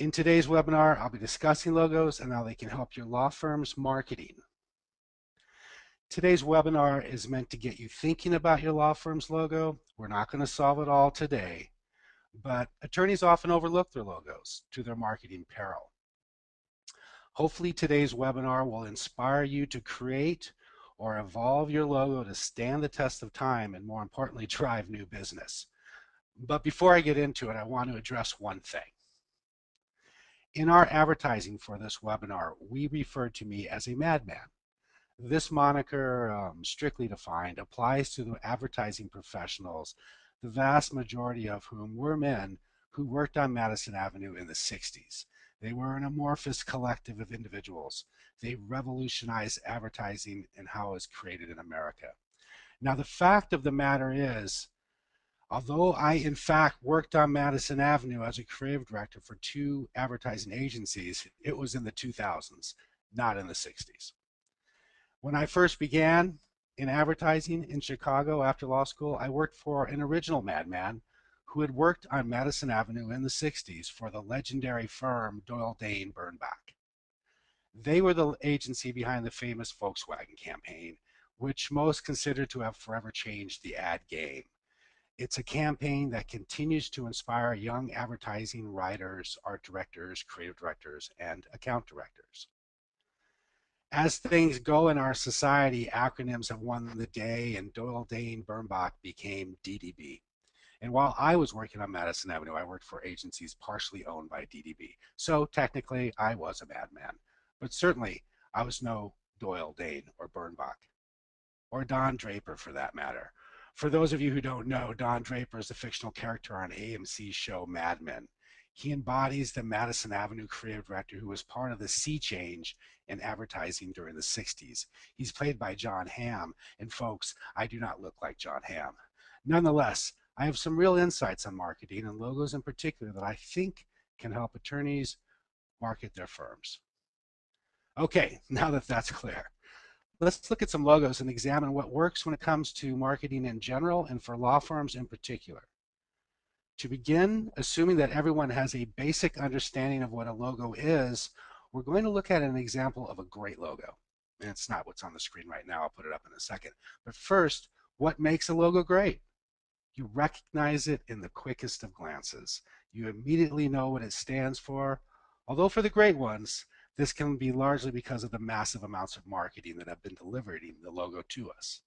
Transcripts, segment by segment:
In today's webinar, I'll be discussing logos and how they can help your law firm's marketing. Today's webinar is meant to get you thinking about your law firm's logo. We're not going to solve it all today, but attorneys often overlook their logos to their marketing peril. Hopefully today's webinar will inspire you to create or evolve your logo to stand the test of time and, more importantly, drive new business. But before I get into it, I want to address one thing. In our advertising for this webinar, we referred to me as a madman. This moniker, strictly defined, applies to the advertising professionals, the vast majority of whom were men who worked on Madison Avenue in the 60s. They were an amorphous collective of individuals. They revolutionized advertising and how it was created in America. Now, the fact of the matter is, although I, in fact, worked on Madison Avenue as a creative director for 2 advertising agencies, it was in the 2000s, not in the 60s. When I first began in advertising in Chicago after law school, I worked for an original madman who had worked on Madison Avenue in the 60s for the legendary firm Doyle, Dane, Bernbach. They were the agency behind the famous Volkswagen campaign, which most consider to have forever changed the ad game. It's a campaign that continues to inspire young advertising writers, art directors, creative directors, and account directors. As things go in our society, acronyms have won the day, and Doyle, Dane, Bernbach became DDB. And while I was working on Madison Avenue, I worked for agencies partially owned by DDB. So technically, I was a madman. But certainly, I was no Doyle, Dane, or Bernbach, or Don Draper for that matter. For those of you who don't know, Don Draper is a fictional character on AMC's show Mad Men. He embodies the Madison Avenue creative director who was part of the sea change in advertising during the 60s. He's played by John Hamm, and folks, I do not look like John Hamm. Nonetheless, I have some real insights on marketing and logos in particular that I think can help attorneys market their firms. Okay, now that that's clear, let's look at some logos and examine what works when it comes to marketing in general and for law firms in particular. To begin, assuming that everyone has a basic understanding of what a logo is, we're going to look at an example of a great logo. And it's not what's on the screen right now. I'll put it up in a second. But first, what makes a logo great? You recognize it in the quickest of glances. You immediately know what it stands for. Although for the great ones, this can be largely because of the massive amounts of marketing that have been delivered in the logo to us.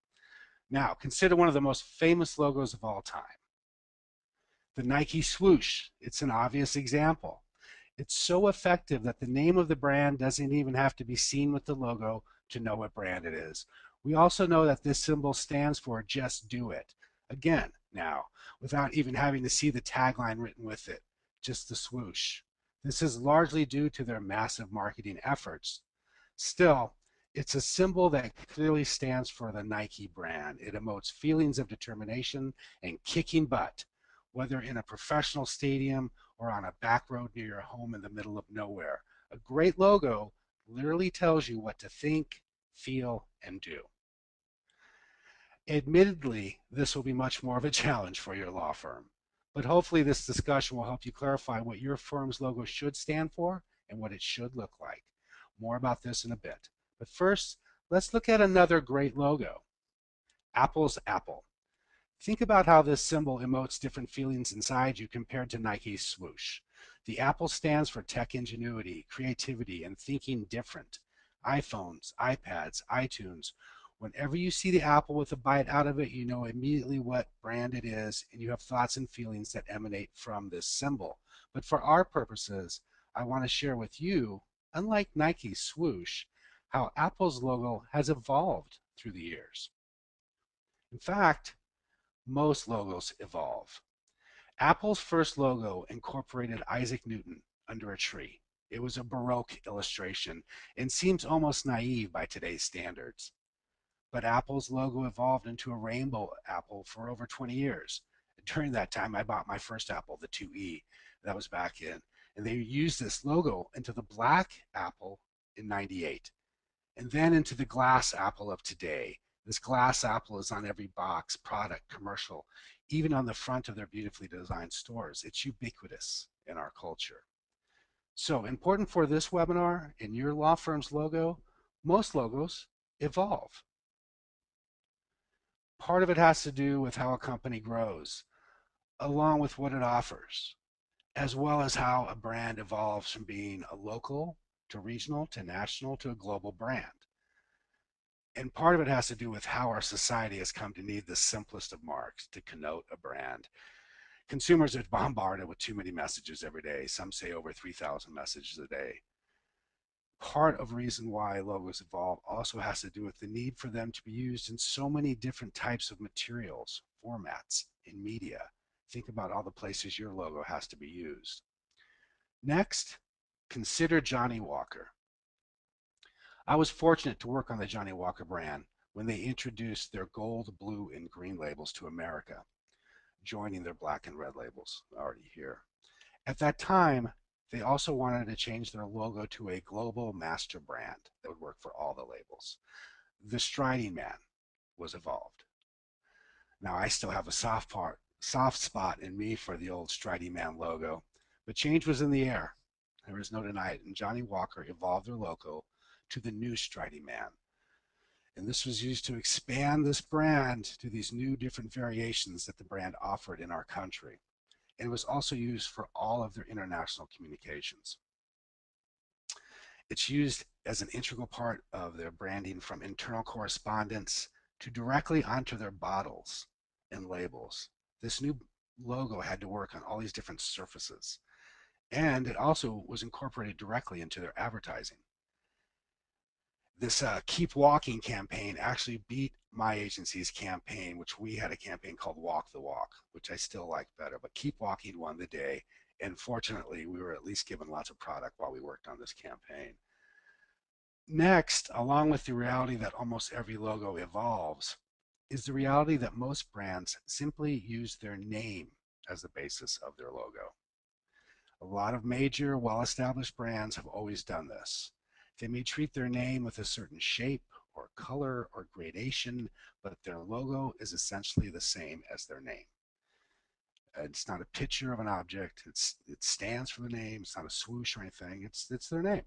Now, consider one of the most famous logos of all time. The Nike swoosh. It's an obvious example. It's so effective that the name of the brand doesn't even have to be seen with the logo to know what brand it is. We also know that this symbol stands for just do it. Again, now, without even having to see the tagline written with it, just the swoosh. This is largely due to their massive marketing efforts. Still, it's a symbol that clearly stands for the Nike brand. It emotes feelings of determination and kicking butt, whether in a professional stadium or on a back road near your home in the middle of nowhere. A great logo literally tells you what to think, feel, and do. Admittedly, this will be much more of a challenge for your law firm, but hopefully this discussion will help you clarify what your firm's logo should stand for and what it should look like. More about this in a bit. But first, let's look at another great logo. Apple's Apple. Think about how this symbol emotes different feelings inside you compared to Nike's swoosh. The apple stands for tech ingenuity, creativity, and thinking different. iPhones, iPads, iTunes. Whenever you see the apple with a bite out of it, you know immediately what brand it is, and you have thoughts and feelings that emanate from this symbol. But for our purposes, I want to share with you, unlike Nike's swoosh, how Apple's logo has evolved through the years. In fact, most logos evolve. Apple's first logo incorporated Isaac Newton under a tree. It was a Baroque illustration and seems almost naive by today's standards. But Apple's logo evolved into a rainbow apple for over 20 years. During that time, I bought my first Apple, the 2E. That was back in. And they used this logo into the black Apple in '98, and then into the glass Apple of today. This glass apple is on every box, product, commercial, even on the front of their beautifully designed stores. It's ubiquitous in our culture. So important for this webinar, in your law firm's logo, most logos evolve. Part of it has to do with how a company grows, along with what it offers, as well as how a brand evolves from being a local to regional to national to a global brand. And part of it has to do with how our society has come to need the simplest of marks to connote a brand. Consumers are bombarded with too many messages every day. Some say over 3,000 messages a day. Part of the reason why logos evolve also has to do with the need for them to be used in so many different types of materials, formats, in media. Think about all the places your logo has to be used. Next, consider Johnnie Walker. I was fortunate to work on the Johnnie Walker brand when they introduced their gold, blue, and green labels to America, joining their black and red labels already here. At that time, they also wanted to change their logo to a global master brand that would work for all the labels. The Striding Man was evolved. Now, I still have a soft spot in me for the old Striding Man logo, but change was in the air. There is no denying it, and Johnnie Walker evolved their logo to the new Striding Man. And this was used to expand this brand to these new different variations that the brand offered in our country. And it was also used for all of their international communications. It's used as an integral part of their branding, from internal correspondence to directly onto their bottles and labels. This new logo had to work on all these different surfaces. And it also was incorporated directly into their advertising. This Keep Walking campaign actually beat my agency's campaign, which we had a campaign called Walk the Walk, which I still like better. But Keep Walking won the day. And fortunately, we were at least given lots of product while we worked on this campaign. Next, along with the reality that almost every logo evolves, is the reality that most brands simply use their name as the basis of their logo. A lot of major, well-established brands have always done this. They may treat their name with a certain shape or color or gradation, but their logo is essentially the same as their name. It's not a picture of an object. It stands for the name. It's not a swoosh or anything. It's their name.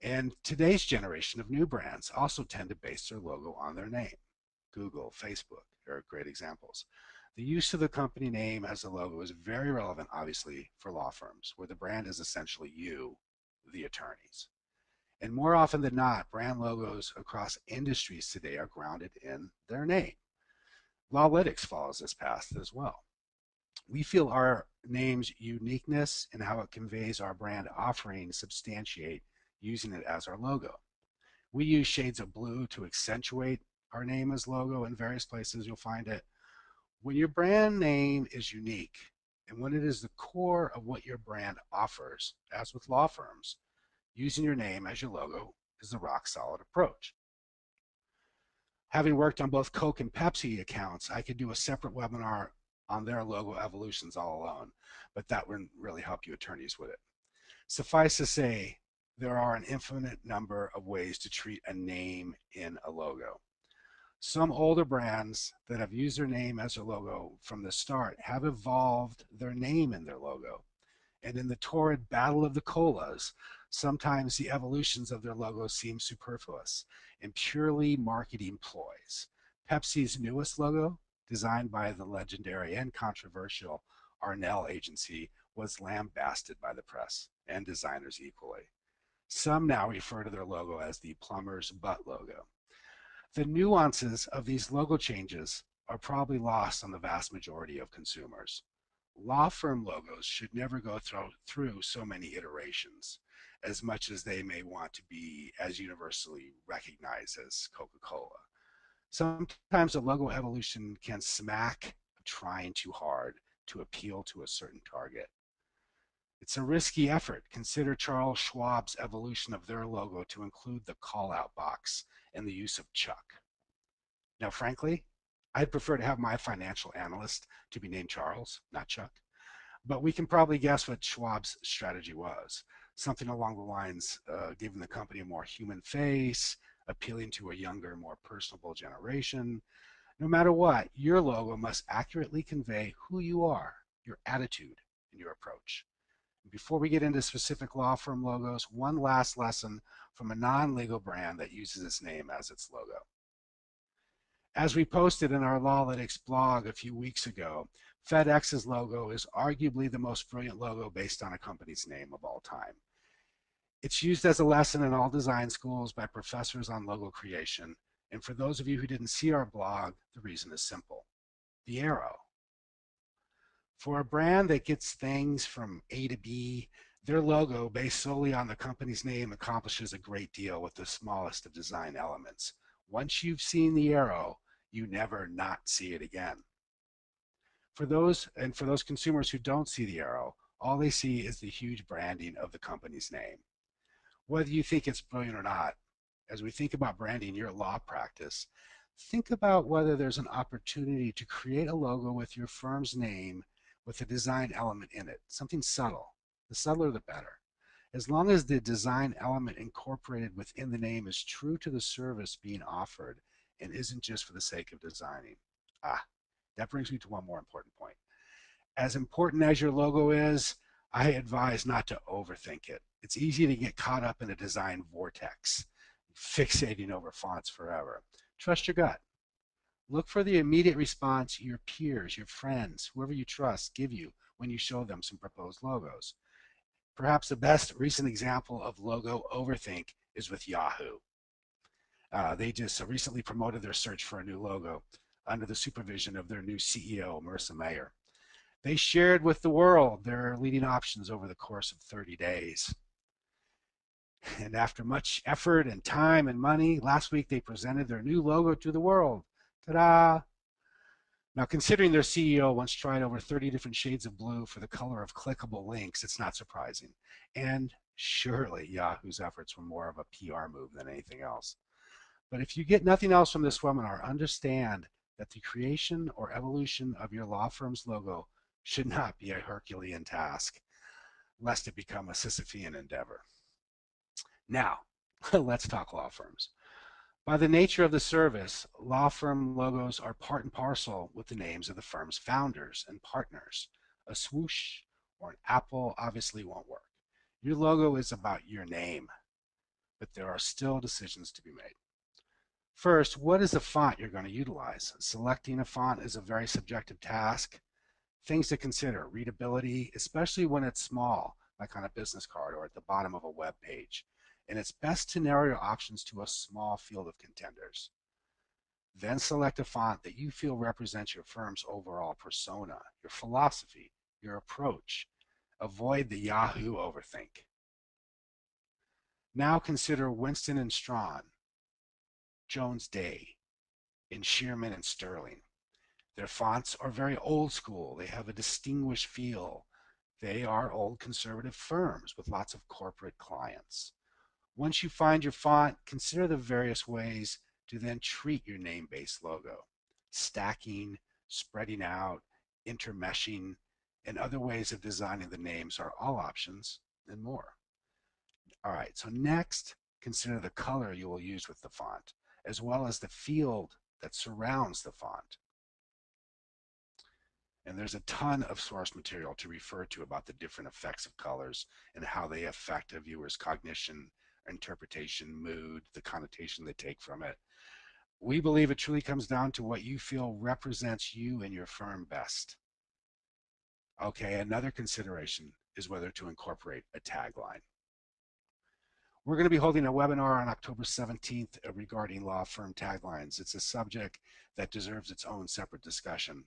And today's generation of new brands also tend to base their logo on their name. Google, Facebook are great examples. The use of the company name as a logo is very relevant, obviously, for law firms, where the brand is essentially you, the attorneys. And more often than not, brand logos across industries today are grounded in their name. LawLytics follows this path as well. We feel our name's uniqueness and how it conveys our brand offering substantiate using it as our logo. We use shades of blue to accentuate our name as logo. In various places you'll find it. When your brand name is unique and when it is the core of what your brand offers, as with law firms, using your name as your logo is the rock solid approach. Having worked on both Coke and Pepsi accounts, I could do a separate webinar on their logo evolutions all alone, but that wouldn't really help you attorneys with it. Suffice to say, there are an infinite number of ways to treat a name in a logo. Some older brands that have used their name as their logo from the start have evolved their name in their logo. And in the torrid battle of the colas, sometimes the evolutions of their logos seem superfluous and purely marketing ploys. Pepsi's newest logo, designed by the legendary and controversial Arnell agency, was lambasted by the press and designers equally. Some now refer to their logo as the plumber's butt logo. The nuances of these logo changes are probably lost on the vast majority of consumers. Law firm logos should never go through so many iterations, as much as they may want to be as universally recognized as Coca-Cola. Sometimes a logo evolution can smack of trying too hard to appeal to a certain target. It's a risky effort. Consider Charles Schwab's evolution of their logo to include the call-out box and the use of Chuck. Now, frankly, I'd prefer to have my financial analyst to be named Charles, not Chuck. But we can probably guess what Schwab's strategy was. Something along the lines giving the company a more human face, appealing to a younger, more personable generation. No matter what, your logo must accurately convey who you are, your attitude, and your approach. Before we get into specific law firm logos, one last lesson from a non-legal brand that uses its name as its logo. As we posted in our LawLytics blog a few weeks ago, FedEx's logo is arguably the most brilliant logo based on a company's name of all time. It's used as a lesson in all design schools by professors on logo creation. And for those of you who didn't see our blog, the reason is simple: the arrow. For a brand that gets things from A to B, their logo, based solely on the company's name, accomplishes a great deal with the smallest of design elements. Once you've seen the arrow, you never not see it again. For those consumers who don't see the arrow, all they see is the huge branding of the company's name. Whether you think it's brilliant or not, as we think about branding your law practice, think about whether there's an opportunity to create a logo with your firm's name with a design element in it, something subtle. The subtler the better. As long as the design element incorporated within the name is true to the service being offered and isn't just for the sake of designing. That brings me to one more important point. As important as your logo is, I advise not to overthink it. It's easy to get caught up in a design vortex, fixating over fonts forever. Trust your gut. Look for the immediate response your peers, your friends, whoever you trust give you when you show them some proposed logos. Perhaps the best recent example of logo overthink is with Yahoo. They just recently promoted their search for a new logo under the supervision of their new CEO, Marissa Mayer. They shared with the world their leading options over the course of 30 days. And after much effort and time and money, last week they presented their new logo to the world. Ta-da! Now, considering their CEO once tried over 30 different shades of blue for the color of clickable links, it's not surprising. And surely Yahoo's efforts were more of a PR move than anything else. But if you get nothing else from this webinar, understand that the creation or evolution of your law firm's logo should not be a Herculean task, lest it become a Sisyphean endeavor. Now, let's talk law firms. By the nature of the service, law firm logos are part and parcel with the names of the firm's founders and partners. A swoosh or an apple obviously won't work. Your logo is about your name, but there are still decisions to be made. First, what is the font you're going to utilize? Selecting a font is a very subjective task. Things to consider: readability, especially when it's small, like on a business card or at the bottom of a web page. And it's best to narrow your options to a small field of contenders. Then select a font that you feel represents your firm's overall persona, your philosophy, your approach. Avoid the Yahoo overthink. Now consider Winston and Strawn, Jones Day, and Shearman and Sterling. Their fonts are very old school. They have a distinguished feel. They are old conservative firms with lots of corporate clients. Once you find your font, consider the various ways to then treat your name-based logo. Stacking, spreading out, intermeshing, and other ways of designing the names are all options, and more. All right, so next, consider the color you will use with the font, as well as the field that surrounds the font. And there's a ton of source material to refer to about the different effects of colors and how they affect a viewer's cognition, interpretation, mood, the connotation they take from it. We believe it truly comes down to what you feel represents you and your firm best. Okay, another consideration is whether to incorporate a tagline. We're going to be holding a webinar on October 17th regarding law firm taglines. It's a subject that deserves its own separate discussion.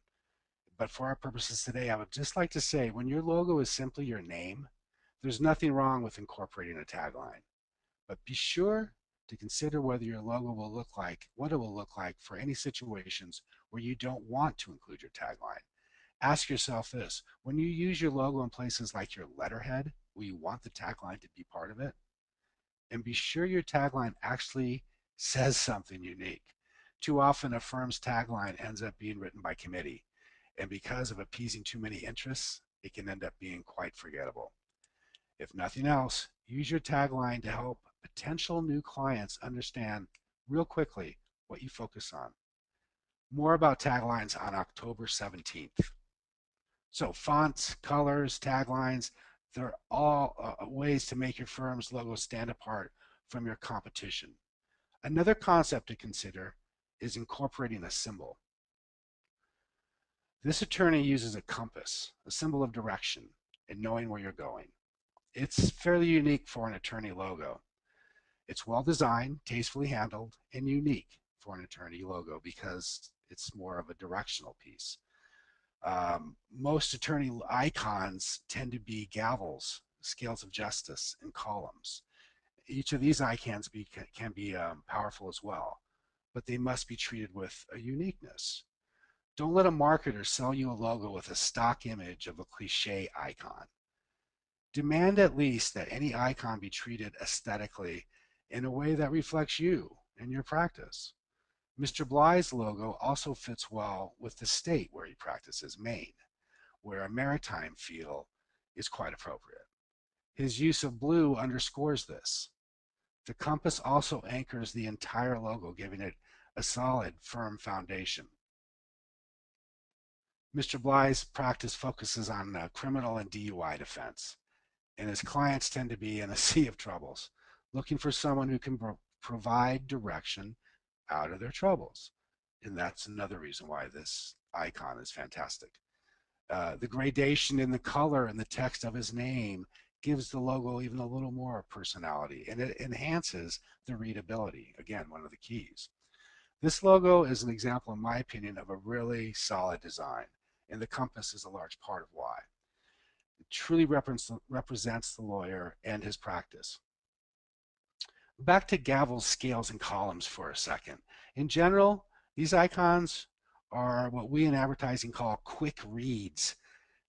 But for our purposes today, I would just like to say, when your logo is simply your name, there's nothing wrong with incorporating a tagline. But be sure to consider whether your logo will look like, what it will look like for any situations where you don't want to include your tagline. Ask yourself this: when you use your logo in places like your letterhead, will you want the tagline to be part of it? And be sure your tagline actually says something unique. Too often a firm's tagline ends up being written by committee, and because of appeasing too many interests, it can end up being quite forgettable. If nothing else, use your tagline to help potential new clients understand real quickly what you focus on. More about taglines on October 17th. So fonts, colors, taglines, They're all ways to make your firm's logo stand apart from your competition. Another concept to consider is incorporating a symbol. This attorney uses a compass, a symbol of direction, and knowing where you're going. It's fairly unique for an attorney logo. It's well designed, tastefully handled, and unique for an attorney logo because it's more of a directional piece. Most attorney icons tend to be gavels, scales of justice, and columns. Each of these icons can be powerful as well, but they must be treated with a uniqueness. Don't let a marketer sell you a logo with a stock image of a cliche icon. Demand at least that any icon be treated aesthetically in a way that reflects you and your practice. Mr. Bly's logo also fits well with the state where he practices, Maine, where a maritime feel is quite appropriate. His use of blue underscores this. The compass also anchors the entire logo, giving it a solid, firm foundation. Mr. Bly's practice focuses on criminal and DUI defense, and his clients tend to be in a sea of troubles, looking for someone who can provide direction out of their troubles. And that's another reason why this icon is fantastic. The gradation in the color and the text of his name gives the logo even a little more personality, and it enhances the readability. Again, one of the keys. This logo is an example, in my opinion, of a really solid design, and the compass is a large part of why. It truly represents the lawyer and his practice. Back to gavels, scales, and columns for a second. In general, these icons are what we in advertising call quick reads.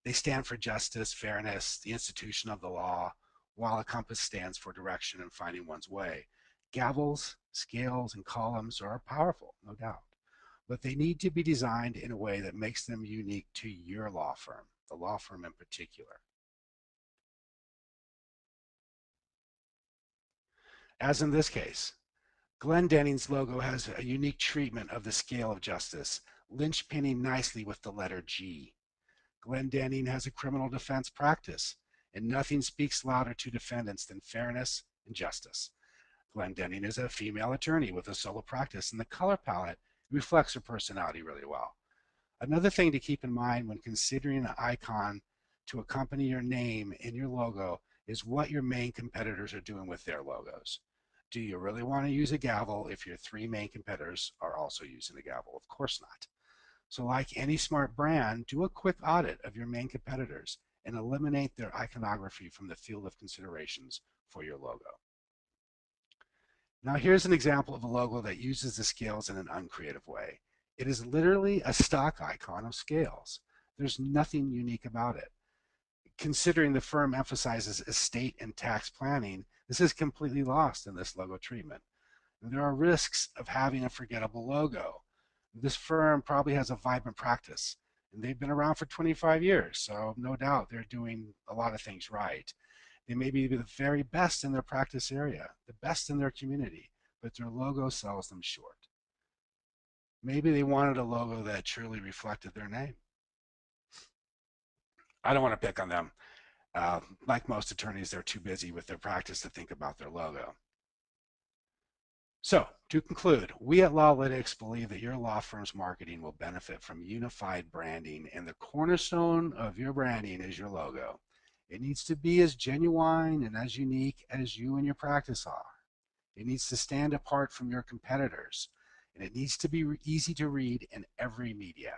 They stand for justice, fairness, the institution of the law, while a compass stands for direction and finding one's way. Gavels, scales, and columns are powerful, no doubt, but they need to be designed in a way that makes them unique to your law firm, the law firm in particular. As in this case, Glendenning's logo has a unique treatment of the scale of justice, linchpinning nicely with the letter G. Glendenning has a criminal defense practice, and nothing speaks louder to defendants than fairness and justice. Glendenning is a female attorney with a solo practice, and the color palette reflects her personality really well. Another thing to keep in mind when considering an icon to accompany your name in your logo is what your main competitors are doing with their logos. Do you really want to use a gavel if your three main competitors are also using a gavel? Of course not. So like any smart brand, do a quick audit of your main competitors and eliminate their iconography from the field of considerations for your logo. Now here's an example of a logo that uses the scales in an uncreative way. It is literally a stock icon of scales. There's nothing unique about it. Considering the firm emphasizes estate and tax planning, this is completely lost in this logo treatment. There are risks of having a forgettable logo. This firm probably has a vibrant practice, and they've been around for 25 years, so no doubt they're doing a lot of things right. They may be the very best in their practice area, the best in their community, but their logo sells them short. Maybe they wanted a logo that truly reflected their name. I don't want to pick on them. Like most attorneys, they're too busy with their practice to think about their logo. So, to conclude, we at LawLytics believe that your law firm's marketing will benefit from unified branding, and the cornerstone of your branding is your logo. It needs to be as genuine and as unique as you and your practice are. It needs to stand apart from your competitors, and it needs to be easy to read in every media.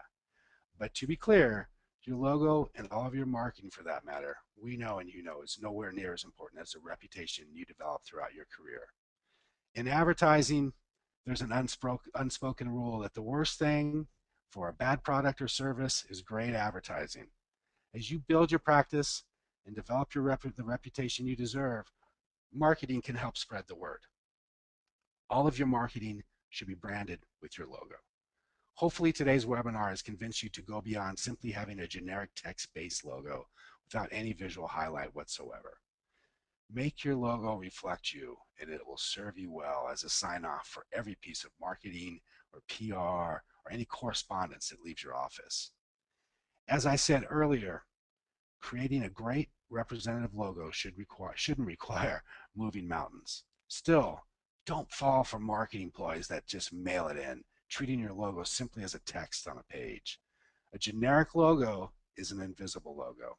But to be clear, your logo and all of your marketing for that matter, we know and you know, is nowhere near as important as the reputation you develop throughout your career. In advertising, there's an unspoken rule that the worst thing for a bad product or service is great advertising. As you build your practice and develop the reputation you deserve, marketing can help spread the word. All of your marketing should be branded with your logo. Hopefully today's webinar has convinced you to go beyond simply having a generic text-based logo without any visual highlight whatsoever. Make your logo reflect you, and it will serve you well as a sign-off for every piece of marketing or PR or any correspondence that leaves your office. As I said earlier, creating a great representative logo shouldn't require moving mountains. Still, don't fall for marketing ploys that just mail it in, treating your logo simply as a text on a page. A generic logo is an invisible logo.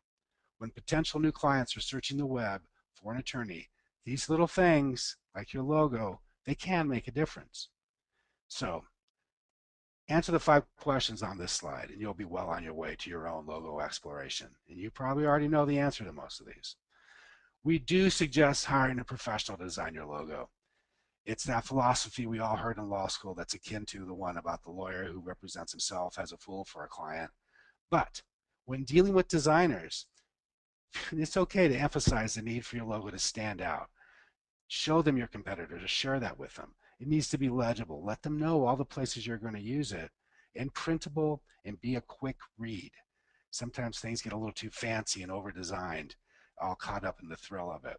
When potential new clients are searching the web for an attorney, these little things, like your logo, they can make a difference. So, answer the 5 questions on this slide, and you'll be well on your way to your own logo exploration. And you probably already know the answer to most of these. We do suggest hiring a professional to design your logo. It's that philosophy we all heard in law school that's akin to the one about the lawyer who represents himself as a fool for a client. But when dealing with designers, it's okay to emphasize the need for your logo to stand out. Show them your competitors, share that with them. It needs to be legible. Let them know all the places you're going to use it, and printable, and be a quick read. Sometimes things get a little too fancy and over-designed, all caught up in the thrill of it.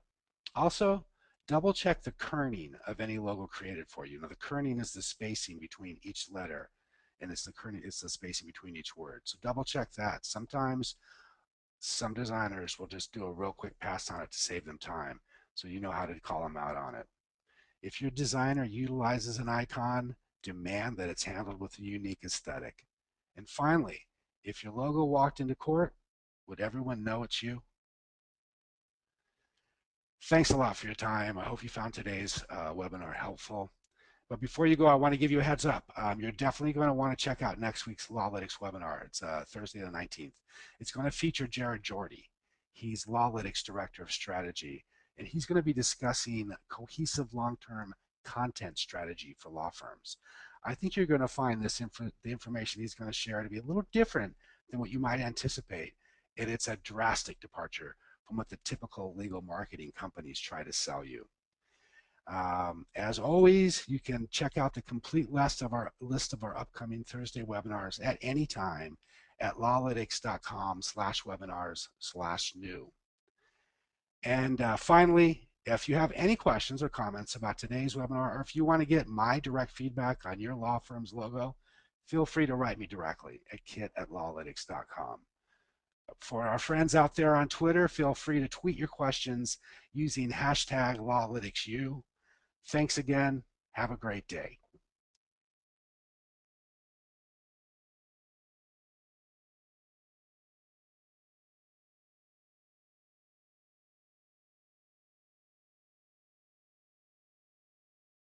Also, double check the kerning of any logo created for you. Now, the kerning is the spacing between each letter, and it's the spacing between each word. So double check that. Sometimes some designers will just do a real quick pass on it to save them time, so you know how to call them out on it. If your designer utilizes an icon, demand that it's handled with a unique aesthetic. And finally, if your logo walked into court, would everyone know it's you? Thanks a lot for your time. I hope you found today's webinar helpful. But before you go, I want to give you a heads up. You're definitely going to want to check out next week's LawLytics webinar. It's Thursday the 19th. It's going to feature Jared Jordy. He's LawLytics Director of Strategy, and he's going to be discussing cohesive long-term content strategy for law firms. I think you're going to find the information he's going to share to be a little different than what you might anticipate, and it's a drastic departure from what the typical legal marketing companies try to sell you. As always, you can check out the complete list of our upcoming Thursday webinars at any time at lawlytics.com/webinars/new. And finally, if you have any questions or comments about today's webinar, or if you want to get my direct feedback on your law firm's logo, feel free to write me directly at kit@lawlytics.com. For our friends out there on Twitter, feel free to tweet your questions using #LawLyticsU. Thanks again. Have a great day.